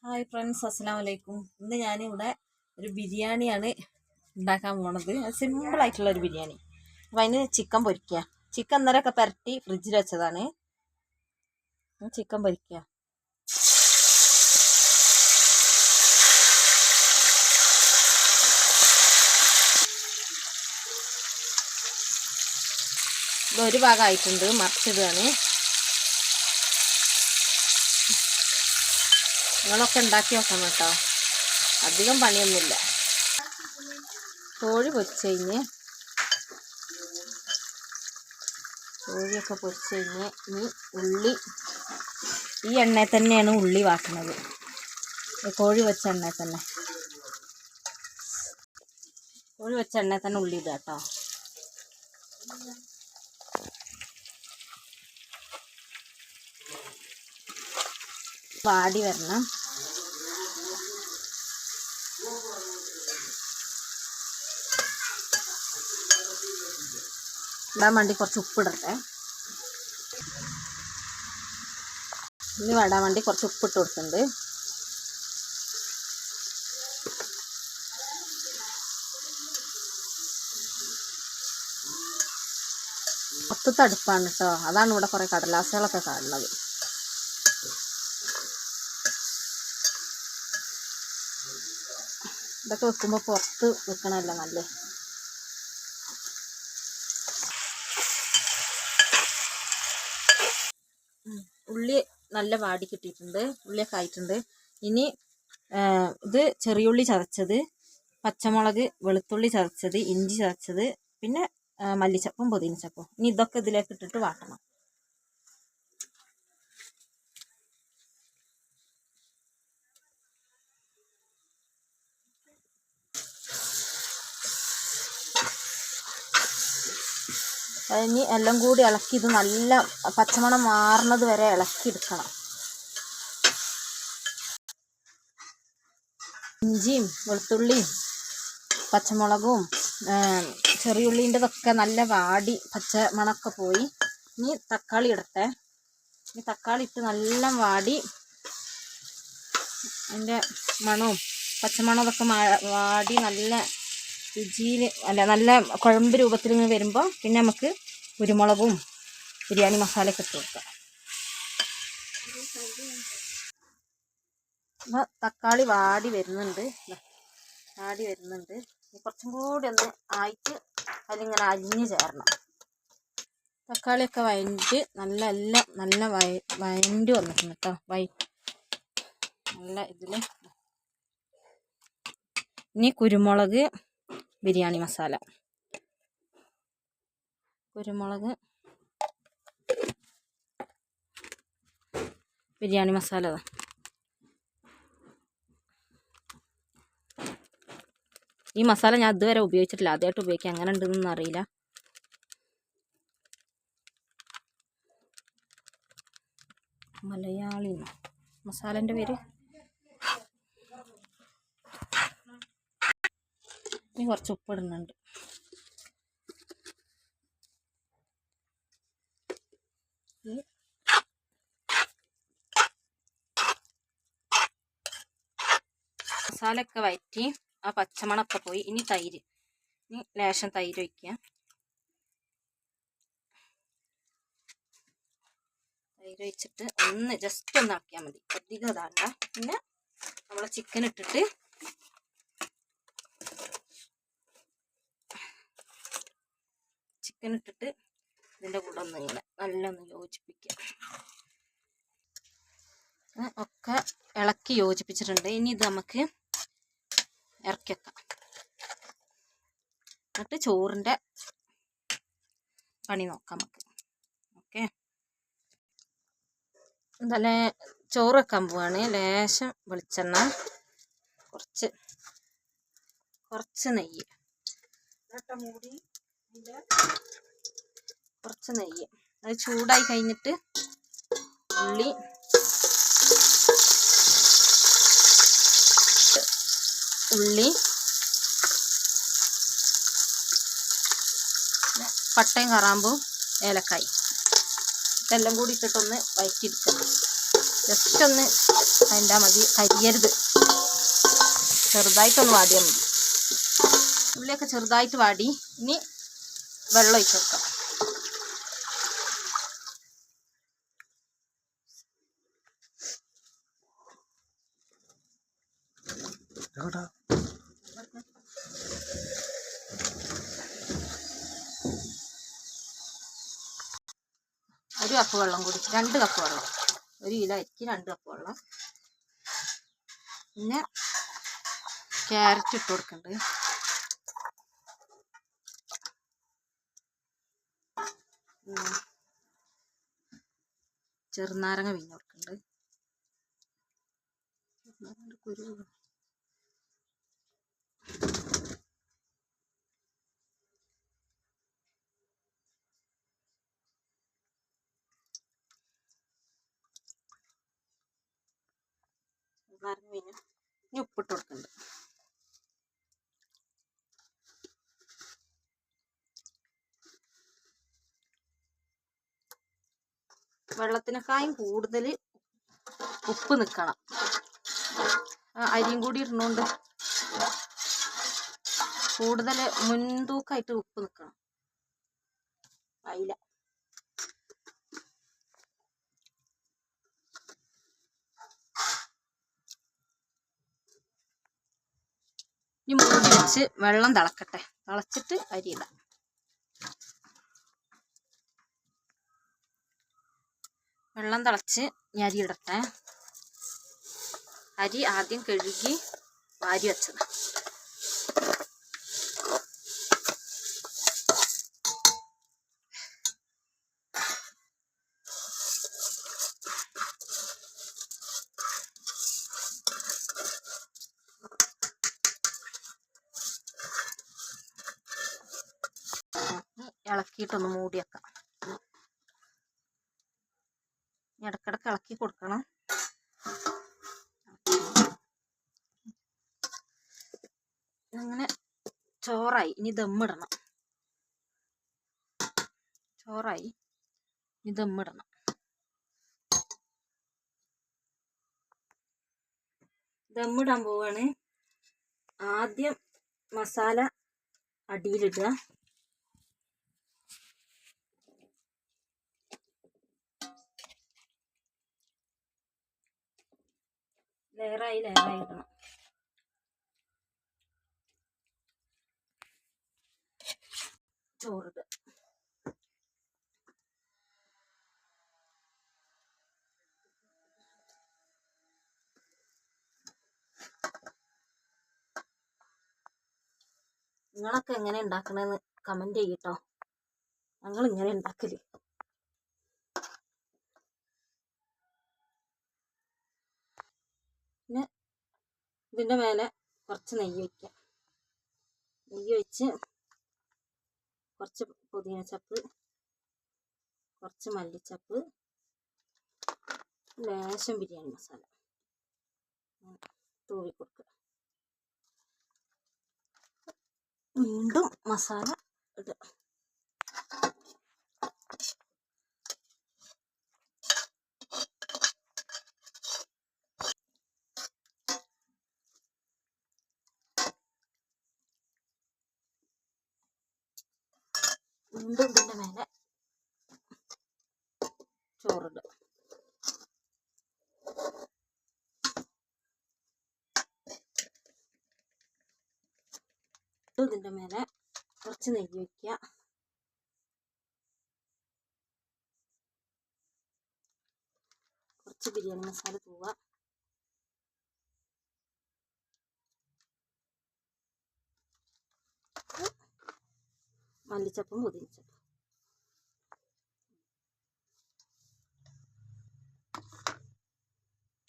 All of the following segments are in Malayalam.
ഹായ് ഫ്രണ്ട്സ്, അസ്സലാമു അലൈക്കും. ഇന്ന് ഞാനിവിടെ ഒരു ബിരിയാണിയാണ് ഉണ്ടാക്കാൻ പോണത്. സിമ്പിളായിട്ടുള്ള ഒരു ബിരിയാണി. അപ്പം അതിന് ചിക്കൻ പൊരിക്കുക. ചിക്കൻ ഇന്നലെയൊക്കെ പുരട്ടി ഫ്രിഡ്ജിൽ വെച്ചതാണ്. ചിക്കൻ പൊരിക്കുക. ഇതൊരു ഭാഗമായിട്ടുണ്ട്, മറിച്ചിടുകയാണ്. നിങ്ങളൊക്കെ ഉണ്ടാക്കി നോക്കണം കേട്ടോ, അധികം പണിയൊന്നുമില്ല. കോഴി പൊരിച്ച് കഴിഞ്ഞ് കോഴിയൊക്കെ പൊരിച്ച് കഴിഞ്ഞ് ഇനി ഉള്ളി, ഈ എണ്ണയിൽ തന്നെയാണ് ഉള്ളി വാട്ടുന്നത്. കോഴി വെച്ച എണ്ണയിൽ തന്നെ ഉള്ളി ഇടുക കേട്ടോ. വാടി വരണം. ഇടാൻ വേണ്ടി കുറച്ച് ഉപ്പിടട്ടെ. ഇനി വാടാൻ വേണ്ടി കുറച്ച് ഉപ്പിട്ട് കൊടുക്കുന്നുണ്ട്. മൊത്തത്തെ അടുപ്പാണ് കേട്ടോ, അതാണ് ഇവിടെ കുറേ കടലാസുകളൊക്കെ കാണുന്നത്. ഇതൊക്കെ വെക്കുമ്പോൾ പുറത്ത് വെക്കണമല്ലോ നല്ലേ. ഉള്ളി നല്ല വാടി കിട്ടിയിട്ടുണ്ട്, ഉള്ളിയൊക്കെ ആയിട്ടുണ്ട്. ഇനി ഇത് ചെറിയുള്ളി ചതച്ചത്, പച്ചമുളക്, വെളുത്തുള്ളി ചതച്ചത്, ഇഞ്ചി ചതച്ചത്, പിന്നെ മല്ലിച്ചപ്പും പുതിനച്ചപ്പും. ഇനി ഇതൊക്കെ ഇതിലേക്ക് ഇട്ടിട്ട് വാട്ടണം. ഇനി എല്ലാം കൂടി ഇളക്കി ഇത് നല്ല പച്ചമണം മാറുന്നത് വരെ ഇളക്കിയെടുക്കണം. ഇഞ്ചിയും വെളുത്തുള്ളിയും പച്ചമുളകും ചെറിയുള്ളീൻ്റെതൊക്കെ നല്ല വാടി പച്ചമണമൊക്കെ പോയി. ഇനി തക്കാളി ഇടട്ടെ. ഈ തക്കാളി ഇട്ട് നല്ല വാടി അതിൻ്റെ മണവും പച്ചമണവും ഇതൊക്കെ വാടി നല്ല രുചിയിൽ നല്ല കുഴമ്പ് രൂപത്തിൽ ഇങ്ങനെ വരുമ്പോൾ പിന്നെ നമുക്ക് കുരുമുളകും ബിരിയാണി മസാലയൊക്കെ ഇട്ട് കൊടുക്കാം. അപ്പോൾ തക്കാളി വാടി വരുന്നുണ്ട്. കുറച്ചും കൂടി ഒന്ന് ആയിട്ട് അതിലിങ്ങനെ അരിഞ്ഞ് ചേരണം. തക്കാളിയൊക്കെ വഴഞ്ഞിട്ട് നല്ല വഴണ്ടി വന്നിട്ടുണ്ട് കേട്ടോ. നല്ല ഇതിൽ ഇനി കുരുമുളക് ബിരിയാണി മസാല, ഈ മസാല ഞാൻ ഇതുവരെ ഉപയോഗിച്ചിട്ടില്ല, ആദ്യമായിട്ട് ഉപയോഗിക്കാം. എങ്ങനെ ഉണ്ടെന്നൊന്നും അറിയില്ല. മലയാളി മസാലൻ്റെ പേര്. ഇനി കുറച്ച് ഉപ്പിടുന്നുണ്ട്. മസാലയൊക്കെ വഴറ്റി ആ പച്ചമണമൊക്കെ പോയി. ഇനി ലേശം തൈര് ഒഴിക്കുക. തൈര് ഒഴിച്ചിട്ട് ജസ്റ്റ് ഒന്ന് ആക്കിയാൽ മതി, അധികം ഇതാണ്ട. പിന്നെ നമ്മൾ ചിക്കൻ ഇട്ടിട്ട് ഇതിൻ്റെ കൂടെ ഇങ്ങനെ നല്ലൊന്ന് യോജിപ്പിക്കുക. ഒക്കെ ഇളക്കി യോജിപ്പിച്ചിട്ടുണ്ട്. ഇനി ഇത് നമുക്ക് ഇറക്കി വെക്കാം. എന്നിട്ട് ചോറിൻ്റെ പണി നോക്കാം നമുക്ക്. ഓക്കെ, എന്തായാലും ചോറ് വെക്കാൻ പോവാണ്. ലേശം വെളിച്ചെണ്ണ, കുറച്ച് നെയ്യ്, അത് ചൂടായി കഴിഞ്ഞിട്ട് ഉള്ളി പട്ടയും കറാമ്പും ഏലക്കായി ഇതെല്ലാം കൂടി ഇട്ടിട്ടൊന്ന് വഴറ്റിയെടുക്കണം. ജസ്റ്റ് ഒന്ന് അതിൻ്റെ മതി, കരിയരുത്. ചെറുതായിട്ടൊന്ന് വാടിയാൽ മതി. ഉള്ളിയൊക്കെ ചെറുതായിട്ട് വാടി. ഇനി വെള്ളം ഒഴിച്ച് കൊടുക്കാം. ഒരു കപ്പ് വെള്ളം കൂടി, 2 കപ്പ് വെള്ളം. 1 കിലോ അരിക്ക് 2 കപ്പ് വെള്ളം. പിന്നെ ക്യാരറ്റ് ഇട്ട് കൊടുക്കുന്നുണ്ട്. ചെറുനാരങ്ങ പിഴിഞ്ഞ് കൊടുക്കുന്നുണ്ട്. കുരു ഇനി ഉപ്പിട്ട് കൊടുക്കുന്നുണ്ട്. വെള്ളത്തിനേക്കാളും കൂടുതൽ ഉപ്പ് നിൽക്കണം. അരിയും കൂടി ഇടുന്നോണ്ട് കൂടുതൽ മുൻതൂക്കമായിട്ട് ഉപ്പ് നിൽക്കണം. അയില ഇനി മൂടി വെച്ച് വെള്ളം തിളക്കട്ടെ. തിളച്ചിട്ട് അരി ഇടാം. വെള്ളം തിളച്ച് ഇനി അരി ഇടട്ടെ. അരി ആദ്യം കഴുകി വാരി വെച്ചത്. ഇളക്കിയിട്ടൊന്ന് മൂടി വെക്കാം. ഇടക്കിടക്ക് ഇളക്കി കൊടുക്കണം. അങ്ങനെ ചോറായി. ഇനി ദമ്മിടണം. ചോറായി, ഇനി ദമ്മിടണം. ദമ്മിടാൻ പോവാണ്. ആദ്യം മസാല അടിയിലിടുക. ലെയറായി ഇടണം. ചോറിടുക. നിങ്ങളൊക്കെ എങ്ങനെ ഉണ്ടാക്കണമെന്ന് കമന്റ് ചെയ്യട്ടോ. ഞങ്ങൾ ഇങ്ങനെ ഉണ്ടാക്കല്. പിന്നെ ഇതിൻ്റെ മേലെ കുറച്ച് നെയ്യ് വയ്ക്കുക. നെയ്യ് ഒഴിച്ച് കുറച്ച് പുതിനച്ചപ്പ്, കുറച്ച് മല്ലിച്ചപ്പ്, ലേശം ബിരിയാണി മസാല തൂവി കൊടുക്കുക. വീണ്ടും മസാല ഇടുക. വീണ്ടും ഇതിൻ്റെ മേലെ ചോറിടുക. ഇതിൻ്റെ മേലെ കുറച്ച് നെയ്യ് വയ്ക്കുക. കുറച്ച് ബിരിയാണി മസാല തൂവുക. മല്ലിച്ചപ്പും പുതിനച്ചപ്പും.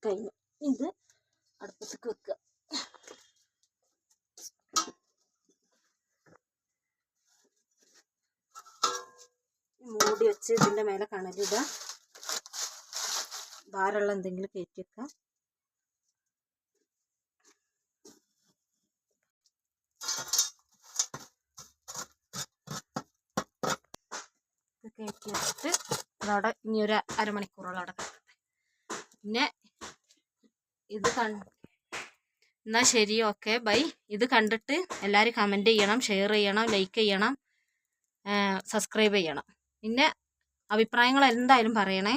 കഴിഞ്ഞു. ഇത് അടുപ്പത്തേക്ക് വെക്കുക. മൂടി വെച്ച് ഇതിൻ്റെ മേലെ കണലിടുക. ഭാരമുള്ള എന്തെങ്കിലും കയറ്റി വെക്കാം. കയറ്റി വെച്ചിട്ട് അതവിടെ ഇനി ഒരു അരമണിക്കൂറോളം അവിടെ കിടക്കട്ടെ. പിന്നെ ഇത് എന്നാൽ ശരി, ഓക്കെ ബൈ. ഇത് കണ്ടിട്ട് എല്ലാവരും കമൻറ്റ് ചെയ്യണം, ഷെയർ ചെയ്യണം, ലൈക്ക് ചെയ്യണം, സബ്സ്ക്രൈബ് ചെയ്യണം. പിന്നെ അഭിപ്രായങ്ങൾ എന്തായാലും പറയണേ.